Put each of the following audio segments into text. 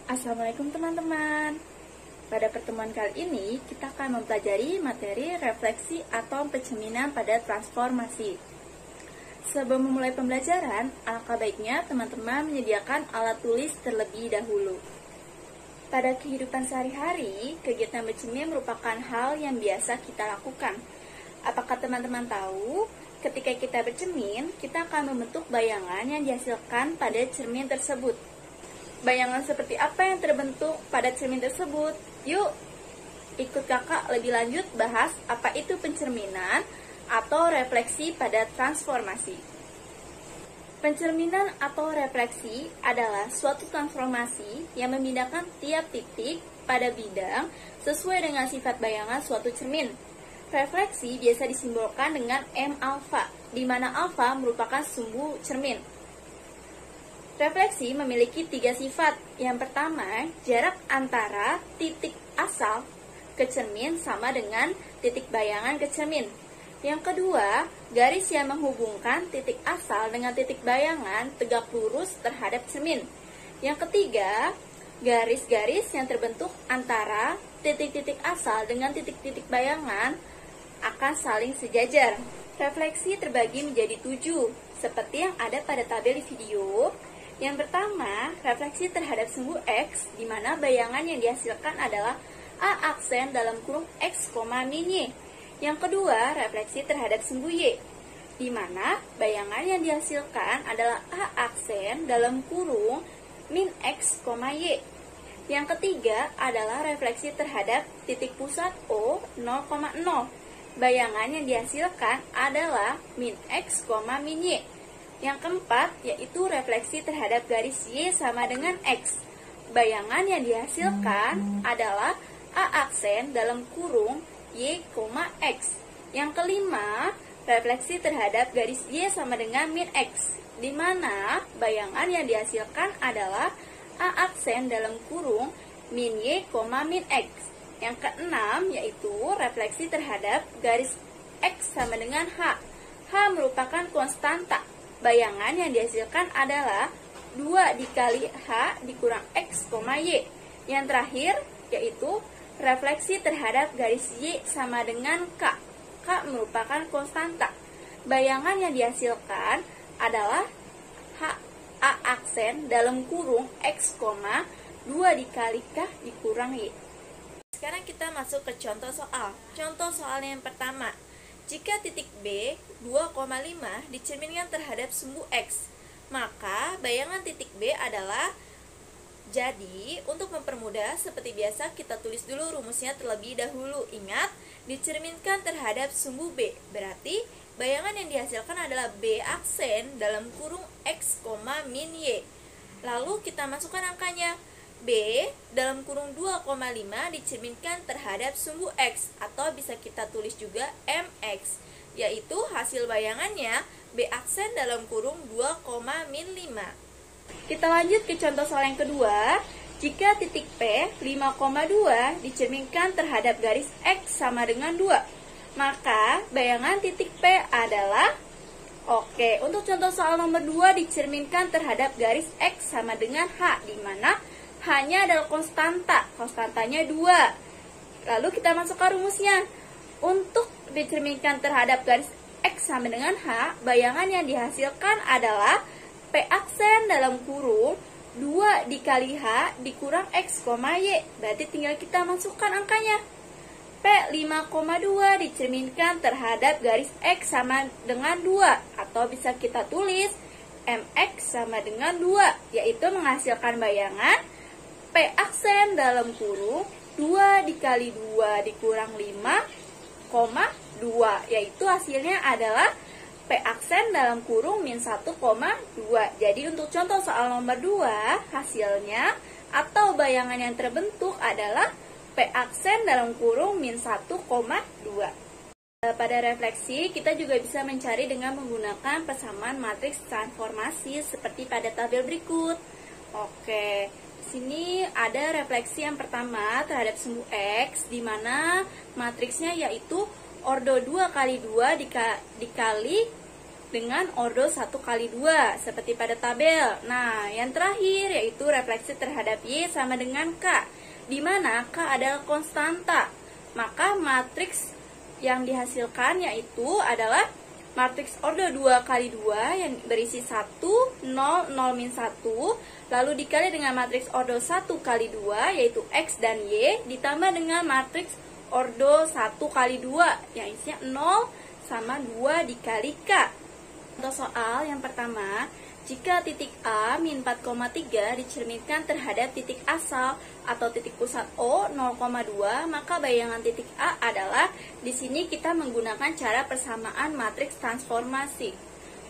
Assalamualaikum teman-teman. Pada pertemuan kali ini kita akan mempelajari materi refleksi atom pencerminan pada transformasi. Sebelum memulai pembelajaran, alangkah baiknya teman-teman menyediakan alat tulis terlebih dahulu. Pada kehidupan sehari-hari, kegiatan bercermin merupakan hal yang biasa kita lakukan. Apakah teman-teman tahu, ketika kita bercermin, kita akan membentuk bayangan yang dihasilkan pada cermin tersebut. Bayangan seperti apa yang terbentuk pada cermin tersebut? Yuk, ikut kakak lebih lanjut bahas apa itu pencerminan atau refleksi pada transformasi. Pencerminan atau refleksi adalah suatu transformasi yang memindahkan tiap titik pada bidang sesuai dengan sifat bayangan suatu cermin. Refleksi biasa disimbolkan dengan M alfa, di mana alfa merupakan sumbu cermin. Refleksi memiliki 3 sifat. Yang pertama, jarak antara titik asal ke cermin sama dengan titik bayangan ke cermin. Yang kedua, garis yang menghubungkan titik asal dengan titik bayangan tegak lurus terhadap cermin. Yang ketiga, garis-garis yang terbentuk antara titik-titik asal dengan titik-titik bayangan akan saling sejajar. Refleksi terbagi menjadi 7, seperti yang ada pada tabel di video. Yang pertama, refleksi terhadap sumbu X, di mana bayangan yang dihasilkan adalah A aksen dalam kurung X, min Y. Yang kedua, refleksi terhadap sumbu Y, di mana bayangan yang dihasilkan adalah A aksen dalam kurung min X, Y. Yang ketiga adalah refleksi terhadap titik pusat O, 0,0. Bayangan yang dihasilkan adalah min X, min Y. Yang keempat, yaitu refleksi terhadap garis Y sama dengan X. Bayangan yang dihasilkan adalah A aksen dalam kurung Y, X. Yang kelima, refleksi terhadap garis Y sama dengan min X, di mana bayangan yang dihasilkan adalah A aksen dalam kurung min Y, min X. Yang keenam, yaitu refleksi terhadap garis X sama dengan H. H merupakan konstanta. Bayangan yang dihasilkan adalah 2 dikali H dikurang X, Y. Yang terakhir, yaitu refleksi terhadap garis Y sama dengan K. K merupakan konstanta. Bayangan yang dihasilkan adalah H A aksen dalam kurung X, 2 dikali K dikurang Y. Sekarang kita masuk ke contoh soal. Contoh soal yang pertama. Jika titik B 2,5 dicerminkan terhadap sumbu X, maka bayangan titik B adalah. Jadi, untuk mempermudah, seperti biasa kita tulis dulu rumusnya terlebih dahulu. Ingat, dicerminkan terhadap sumbu B, berarti bayangan yang dihasilkan adalah B aksen dalam kurung X, min Y. Lalu kita masukkan angkanya. B dalam kurung 2,5 dicerminkan terhadap sumbu X, atau bisa kita tulis juga MX, yaitu hasil bayangannya B aksen dalam kurung 2,5. Kita lanjut ke contoh soal yang kedua. Jika titik P 5,2 dicerminkan terhadap garis X sama dengan 2, maka bayangan titik P adalah. Oke, untuk contoh soal nomor 2 dicerminkan terhadap garis X sama dengan H, di mana H-nya adalah konstanta, konstantanya 2. Lalu kita masukkan rumusnya. Untuk dicerminkan terhadap garis X sama dengan H, bayangan yang dihasilkan adalah P aksen dalam kurung 2 dikali H dikurang X, Y. Berarti tinggal kita masukkan angkanya. P 5,2 dicerminkan terhadap garis X sama dengan 2, atau bisa kita tulis MX sama dengan 2, yaitu menghasilkan bayangan P aksen dalam kurung 2 dikali 2 dikurang 5,2, yaitu hasilnya adalah P aksen dalam kurung min 1,2. Jadi untuk contoh soal nomor 2, hasilnya atau bayangan yang terbentuk adalah P aksen dalam kurung min 1,2. Pada refleksi, kita juga bisa mencari dengan menggunakan persamaan matriks transformasi seperti pada tabel berikut. Oke, sini ada refleksi yang pertama terhadap sumbu X, di mana matriksnya yaitu ordo 2 kali 2 dikali dengan ordo 1 kali 2 seperti pada tabel. Nah, yang terakhir yaitu refleksi terhadap Y sama dengan K, di mana K adalah konstanta. Maka matriks yang dihasilkan yaitu adalah matriks ordo 2 kali 2 yang berisi 1, 0, 0, min 1, lalu dikali dengan matriks ordo 1 kali 2 yaitu X dan Y, ditambah dengan matriks ordo 1 kali 2 yang isinya 0 sama 2 dikali K. Contoh soal yang pertama, jika titik A min 4,3 dicerminkan terhadap titik asal atau titik pusat O 0,2, maka bayangan titik A adalah, di sini kita menggunakan cara persamaan matriks transformasi.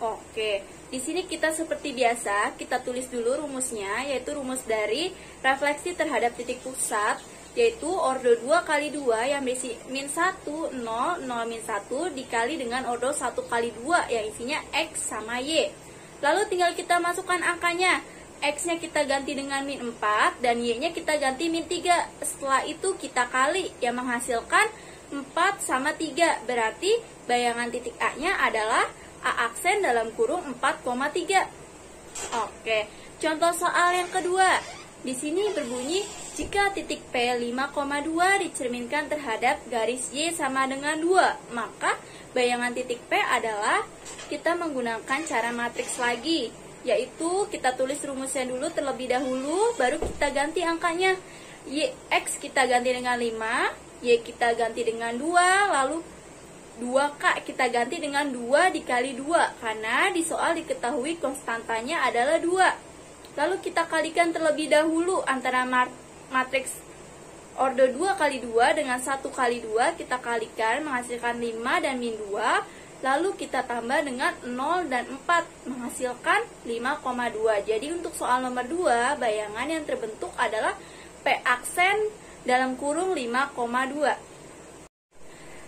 Oke, di sini kita seperti biasa, kita tulis dulu rumusnya, yaitu rumus dari refleksi terhadap titik pusat, yaitu ordo 2 kali 2 yang berisi min 1, 0, 0, min 1 dikali dengan ordo 1 kali 2 yang isinya X sama Y. Lalu tinggal kita masukkan angkanya. X-nya kita ganti dengan min 4 dan Y-nya kita ganti min 3. Setelah itu kita kali yang menghasilkan 4 sama 3. Berarti bayangan titik A-nya adalah A aksen dalam kurung 4,3. Oke, contoh soal yang kedua. Di sini berbunyi, jika titik P 5,2 dicerminkan terhadap garis Y sama dengan 2, maka bayangan titik P adalah, kita menggunakan cara matriks lagi, yaitu kita tulis rumusnya dulu terlebih dahulu, baru kita ganti angkanya. X kita ganti dengan 5, Y kita ganti dengan 2, lalu 2K kita ganti dengan 2 dikali 2, karena di soal diketahui konstantanya adalah 2. Lalu kita kalikan terlebih dahulu antara matriks ordo 2 kali 2 dengan 1 kali 2, kita kalikan menghasilkan 5 dan min 2, lalu kita tambah dengan 0 dan 4 menghasilkan 5,2. Jadi untuk soal nomor 2, bayangan yang terbentuk adalah P aksen dalam kurung 5,2.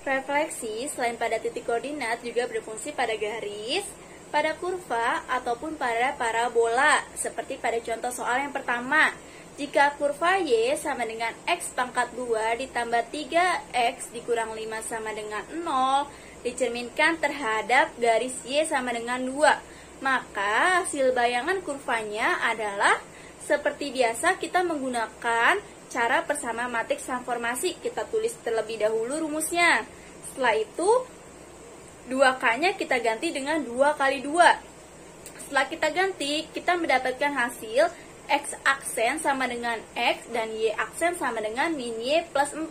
Refleksi selain pada titik koordinat juga berfungsi pada garis, pada kurva, ataupun pada parabola, seperti pada contoh soal yang pertama. Jika kurva Y sama dengan X pangkat 2 ditambah 3X dikurang 5 sama dengan 0, dicerminkan terhadap garis Y sama dengan 2, maka hasil bayangan kurvanya adalah, seperti biasa kita menggunakan cara persama matriks transformasi. Kita tulis terlebih dahulu rumusnya. Setelah itu 2K-nya kita ganti dengan 2 kali 2. Setelah kita ganti, kita mendapatkan hasil X aksen sama dengan X dan Y aksen sama dengan min Y plus 4.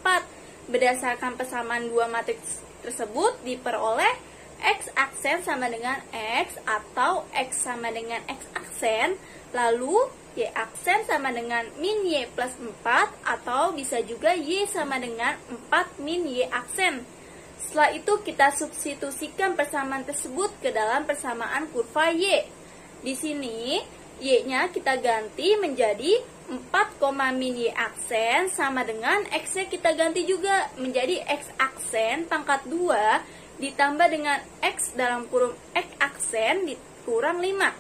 Berdasarkan persamaan dua matriks tersebut, diperoleh X aksen sama dengan X atau X sama dengan X aksen, lalu Y aksen sama dengan min Y plus 4, atau bisa juga Y sama dengan 4 min Y aksen. Setelah itu kita substitusikan persamaan tersebut ke dalam persamaan kurva Y. Di sini Y-nya kita ganti menjadi 4, min Y aksen sama dengan X-nya kita ganti juga menjadi X aksen pangkat 2 ditambah dengan X dalam kurung X aksen dikurang 5.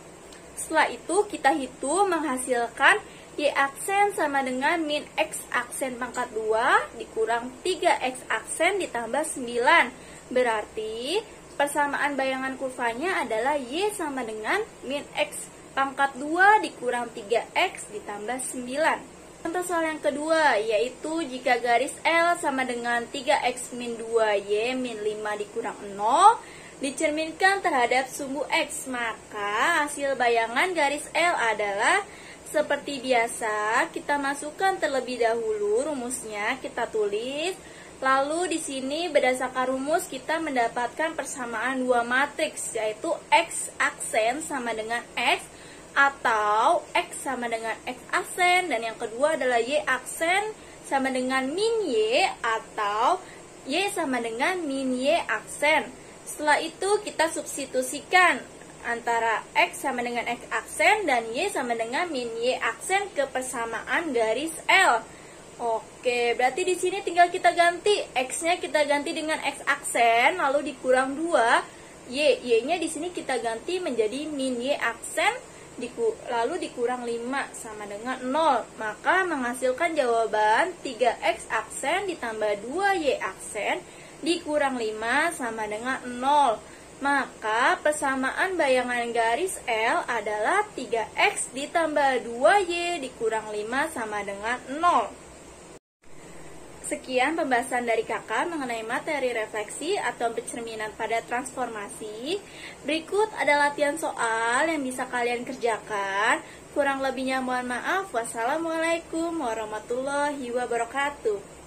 Setelah itu kita hitung menghasilkan Y aksen sama dengan min X aksen pangkat 2 dikurang 3X aksen ditambah 9. Berarti persamaan bayangan kurvanya adalah Y sama dengan min X pangkat 2 dikurang 3X ditambah 9. Contoh soal yang kedua, yaitu jika garis L sama dengan 3X min 2Y min 5 dikurang 0 dicerminkan terhadap sumbu X, maka hasil bayangan garis L adalah, seperti biasa, kita masukkan terlebih dahulu rumusnya, kita tulis. Lalu di sini berdasarkan rumus kita mendapatkan persamaan dua matriks, yaitu X aksen sama dengan X atau X sama dengan X aksen, dan yang kedua adalah Y aksen sama dengan min Y atau Y sama dengan min Y aksen. Setelah itu kita substitusikan antara X sama dengan X aksen dan Y sama dengan min Y aksen ke persamaan garis L. Oke, berarti di sini tinggal kita ganti X-nya kita ganti dengan X aksen lalu dikurang 2, Y-nya di sini kita ganti menjadi min Y aksen lalu dikurang 5 sama dengan 0. Maka menghasilkan jawaban 3X aksen ditambah 2Y aksen dikurang 5 sama dengan 0. Maka persamaan bayangan garis L adalah 3X ditambah 2Y dikurang 5 sama dengan 0. Sekian pembahasan dari kakak mengenai materi refleksi atau pencerminan pada transformasi. Berikut ada latihan soal yang bisa kalian kerjakan. Kurang lebihnya mohon maaf. Wassalamualaikum warahmatullahi wabarakatuh.